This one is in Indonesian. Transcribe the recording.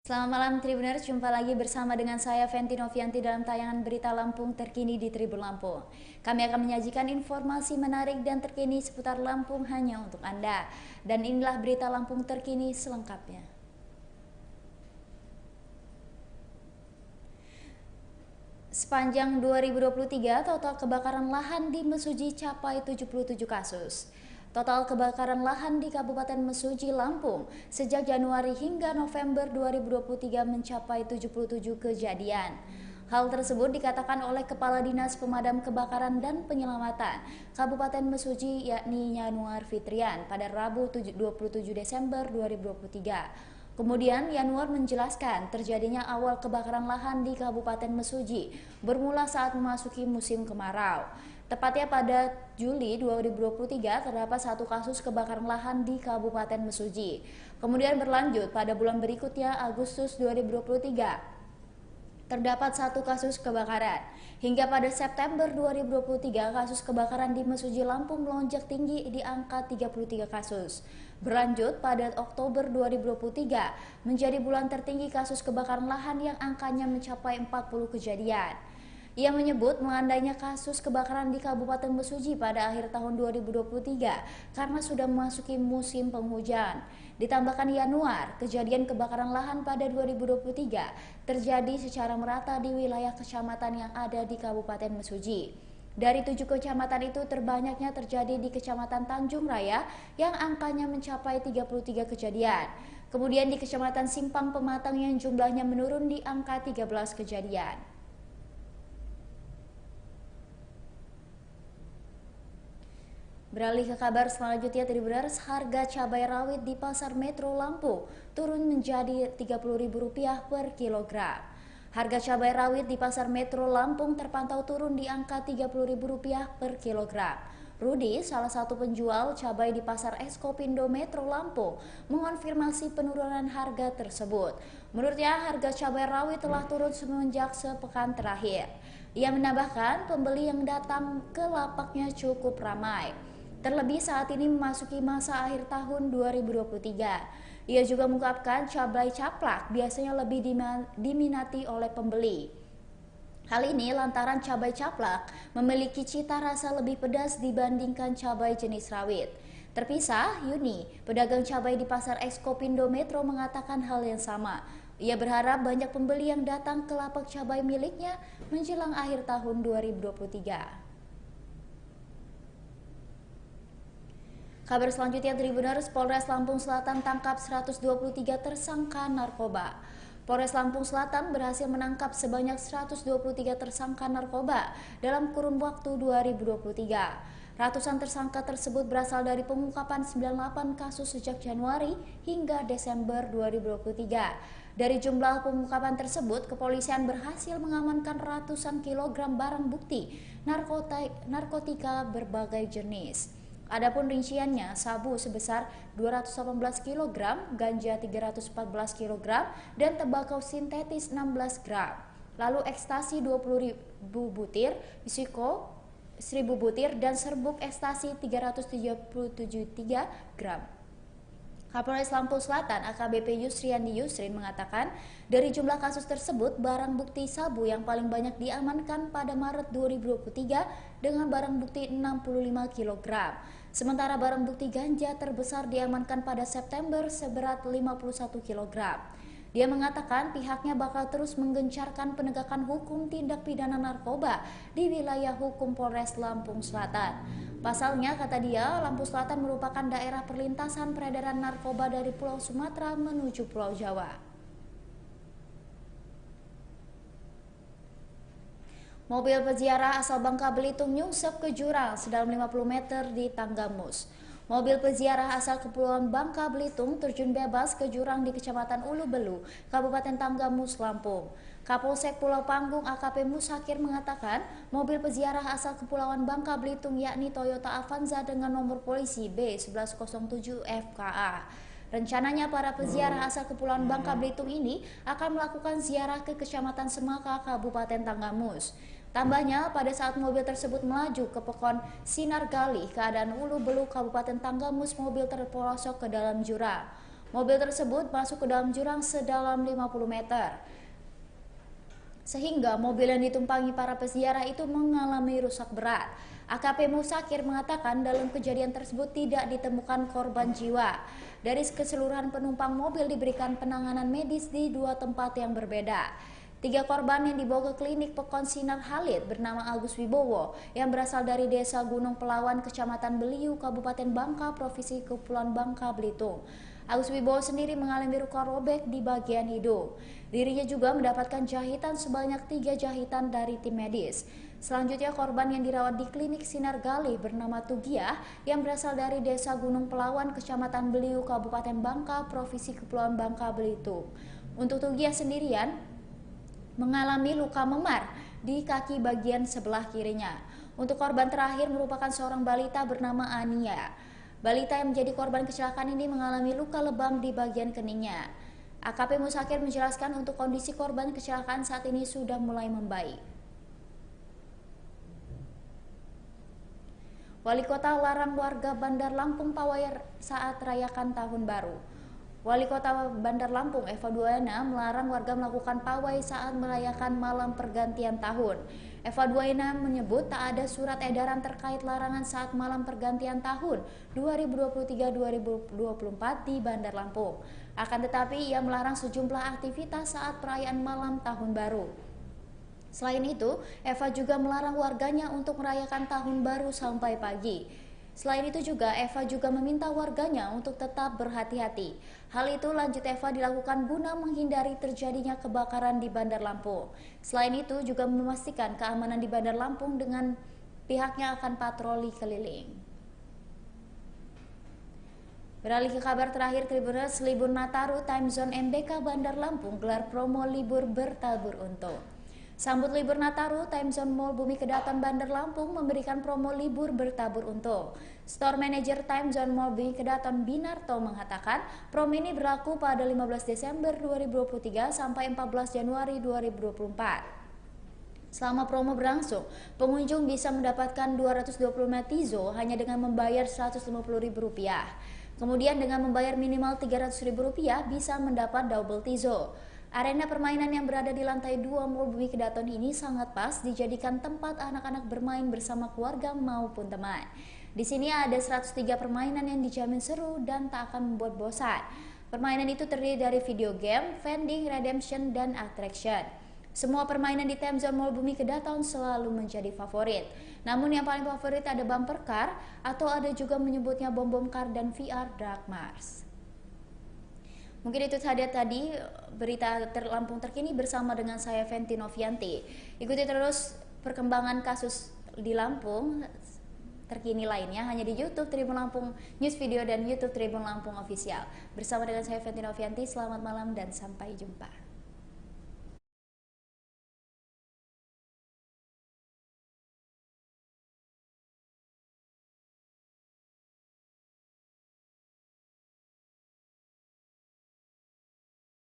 Selamat malam Tribuners, jumpa lagi bersama dengan saya Fenty Novianti dalam tayangan berita Lampung terkini di Tribun Lampung. Kami akan menyajikan informasi menarik dan terkini seputar Lampung hanya untuk Anda. Dan inilah berita Lampung terkini selengkapnya. Sepanjang 2023, total kebakaran lahan di Mesuji capai 77 kasus. Total kebakaran lahan di Kabupaten Mesuji, Lampung sejak Januari hingga November 2023 mencapai 77 kejadian. Hal tersebut dikatakan oleh Kepala Dinas Pemadam Kebakaran dan Penyelamatan Kabupaten Mesuji yakni Yanuar Fitrian pada Rabu 27 Desember 2023. Kemudian Yanuar menjelaskan terjadinya awal kebakaran lahan di Kabupaten Mesuji bermula saat memasuki musim kemarau. Tepatnya pada Juli 2023 terdapat satu kasus kebakaran lahan di Kabupaten Mesuji. Kemudian berlanjut pada bulan berikutnya Agustus 2023. Terdapat satu kasus kebakaran. Hingga pada September 2023, kasus kebakaran di Mesuji, Lampung melonjak tinggi di angka 33 kasus. Berlanjut pada Oktober 2023, menjadi bulan tertinggi kasus kebakaran lahan yang angkanya mencapai 40 kejadian. Ia menyebut melandainya kasus kebakaran di Kabupaten Mesuji pada akhir tahun 2023 karena sudah memasuki musim penghujan. Ditambahkan Yanuar, kejadian kebakaran lahan pada 2023 terjadi secara merata di wilayah kecamatan yang ada di Kabupaten Mesuji. Dari 7 kecamatan itu terbanyaknya terjadi di Kecamatan Tanjung Raya yang angkanya mencapai 33 kejadian. Kemudian di Kecamatan Simpang Pematang yang jumlahnya menurun di angka 13 kejadian. Beralih ke kabar selanjutnya, Tribuners, harga cabai rawit di Pasar Metro Lampung turun menjadi Rp30.000 per kilogram. Harga cabai rawit di Pasar Metro Lampung terpantau turun di angka Rp30.000 per kilogram. Rudi, salah satu penjual cabai di Pasar Eskopindo Metro Lampung, mengonfirmasi penurunan harga tersebut. Menurutnya, harga cabai rawit telah turun semenjak sepekan terakhir. Ia menambahkan, pembeli yang datang ke lapaknya cukup ramai. Terlebih saat ini memasuki masa akhir tahun 2023. Ia juga mengungkapkan cabai caplak biasanya lebih diminati oleh pembeli. Hal ini lantaran cabai caplak memiliki cita rasa lebih pedas dibandingkan cabai jenis rawit. Terpisah, Yuni, pedagang cabai di Pasar Eskopindo Metro mengatakan hal yang sama. Ia berharap banyak pembeli yang datang ke lapak cabai miliknya menjelang akhir tahun 2023. Kabar selanjutnya, Tribuners, Polres Lampung Selatan tangkap 123 tersangka narkoba. Polres Lampung Selatan berhasil menangkap sebanyak 123 tersangka narkoba dalam kurun waktu 2023. Ratusan tersangka tersebut berasal dari pengungkapan 98 kasus sejak Januari hingga Desember 2023. Dari jumlah pengungkapan tersebut, kepolisian berhasil mengamankan ratusan kilogram barang bukti narkotika berbagai jenis. Adapun rinciannya, sabu sebesar 218 kg, ganja 314 kg, dan tembakau sintetis 16 gram. Lalu ekstasi 20.000 butir, bisiko 1.000 butir, dan serbuk ekstasi 373 gram. Kapolres Lampung Selatan AKBP Yusriandi Yusrin mengatakan, dari jumlah kasus tersebut, barang bukti sabu yang paling banyak diamankan pada Maret 2023 dengan barang bukti 65 kg. Sementara barang bukti ganja terbesar diamankan pada September seberat 51 kg. Dia mengatakan pihaknya bakal terus menggencarkan penegakan hukum tindak pidana narkoba di wilayah hukum Polres Lampung Selatan. Pasalnya, kata dia, Lampung Selatan merupakan daerah perlintasan peredaran narkoba dari Pulau Sumatera menuju Pulau Jawa. Mobil peziarah asal Bangka Belitung nyungsep ke jurang sedalam 50 meter di Tanggamus. Mobil peziarah asal Kepulauan Bangka Belitung terjun bebas ke jurang di Kecamatan Ulu Belu, Kabupaten Tanggamus, Lampung. Kapolsek Pulau Panggung AKP Musakir mengatakan mobil peziarah asal Kepulauan Bangka Belitung yakni Toyota Avanza dengan nomor polisi B1107 FKA. Rencananya para peziarah asal Kepulauan Bangka Belitung ini akan melakukan ziarah ke Kecamatan Semaka, Kabupaten Tanggamus. Tambahnya, pada saat mobil tersebut melaju ke Pekon Sinar Gali, keadaan Ulu Belu Kabupaten Tanggamus, mobil terperosok ke dalam jurang. Mobil tersebut masuk ke dalam jurang sedalam 50 meter. Sehingga mobil yang ditumpangi para peziarah itu mengalami rusak berat. AKP Musakir mengatakan dalam kejadian tersebut tidak ditemukan korban jiwa. Dari keseluruhan penumpang mobil diberikan penanganan medis di 2 tempat yang berbeda. 3 korban yang dibawa ke klinik Pekon Sinar Halid bernama Agus Wibowo yang berasal dari Desa Gunung Pelawan, Kecamatan Beliu, Kabupaten Bangka, Provinsi Kepulauan Bangka, Belitung. Agus Wibowo sendiri mengalami luka robek di bagian hidung. Dirinya juga mendapatkan jahitan sebanyak 3 jahitan dari tim medis. Selanjutnya korban yang dirawat di klinik Sinar Galih bernama Tugiah yang berasal dari Desa Gunung Pelawan, Kecamatan Beliu, Kabupaten Bangka, Provinsi Kepulauan Bangka, Belitung. Untuk Tugiah sendirian mengalami luka memar di kaki bagian sebelah kirinya. Untuk korban terakhir merupakan seorang balita bernama Ania. Balita yang menjadi korban kecelakaan ini mengalami luka lebam di bagian keningnya. AKP Musakir menjelaskan untuk kondisi korban kecelakaan saat ini sudah mulai membaik. Wali Kota larang warga Bandar Lampung pawai saat rayakan Tahun Baru. Wali Kota Bandar Lampung Eva Duena melarang warga melakukan pawai saat merayakan malam pergantian tahun. Eva Duena menyebut tak ada surat edaran terkait larangan saat malam pergantian tahun 2023-2024 di Bandar Lampung. Akan tetapi ia melarang sejumlah aktivitas saat perayaan malam tahun baru. Selain itu, Eva juga melarang warganya untuk merayakan tahun baru sampai pagi. Selain itu juga, Eva juga meminta warganya untuk tetap berhati-hati. Hal itu lanjut Eva dilakukan guna menghindari terjadinya kebakaran di Bandar Lampung. Selain itu juga memastikan keamanan di Bandar Lampung dengan pihaknya akan patroli keliling. Beralih ke kabar terakhir, Tribuners, libur Nataru Time Zone MBK Bandar Lampung gelar promo libur bertabur untung. Sambut libur Nataru, Time Zone Mall Bumi Kedaton Bandar Lampung memberikan promo libur bertabur untung. Store Manager Time Zone Mall Bumi Kedaton Binarto mengatakan, promo ini berlaku pada 15 Desember 2023 sampai 14 Januari 2024. Selama promo berlangsung, pengunjung bisa mendapatkan 225 Tizo hanya dengan membayar Rp150.000. Kemudian dengan membayar minimal Rp300.000 bisa mendapat double Tizo. Arena permainan yang berada di lantai 2 Mall Bumi Kedaton ini sangat pas dijadikan tempat anak-anak bermain bersama keluarga maupun teman. Di sini ada 103 permainan yang dijamin seru dan tak akan membuat bosan. Permainan itu terdiri dari video game, vending, redemption, dan attraction. Semua permainan di Time Zone Mall Bumi Kedaton selalu menjadi favorit. Namun yang paling favorit ada bumper car atau ada juga menyebutnya bom-bom car dan VR Dark Mars. Mungkin itu saja tadi berita Lampung terkini bersama dengan saya Fenty Novianti. Ikuti terus perkembangan kasus di Lampung terkini lainnya hanya di YouTube Tribun Lampung News Video dan YouTube Tribun Lampung Official. Bersama dengan saya Fenty Novianti, selamat malam dan sampai jumpa.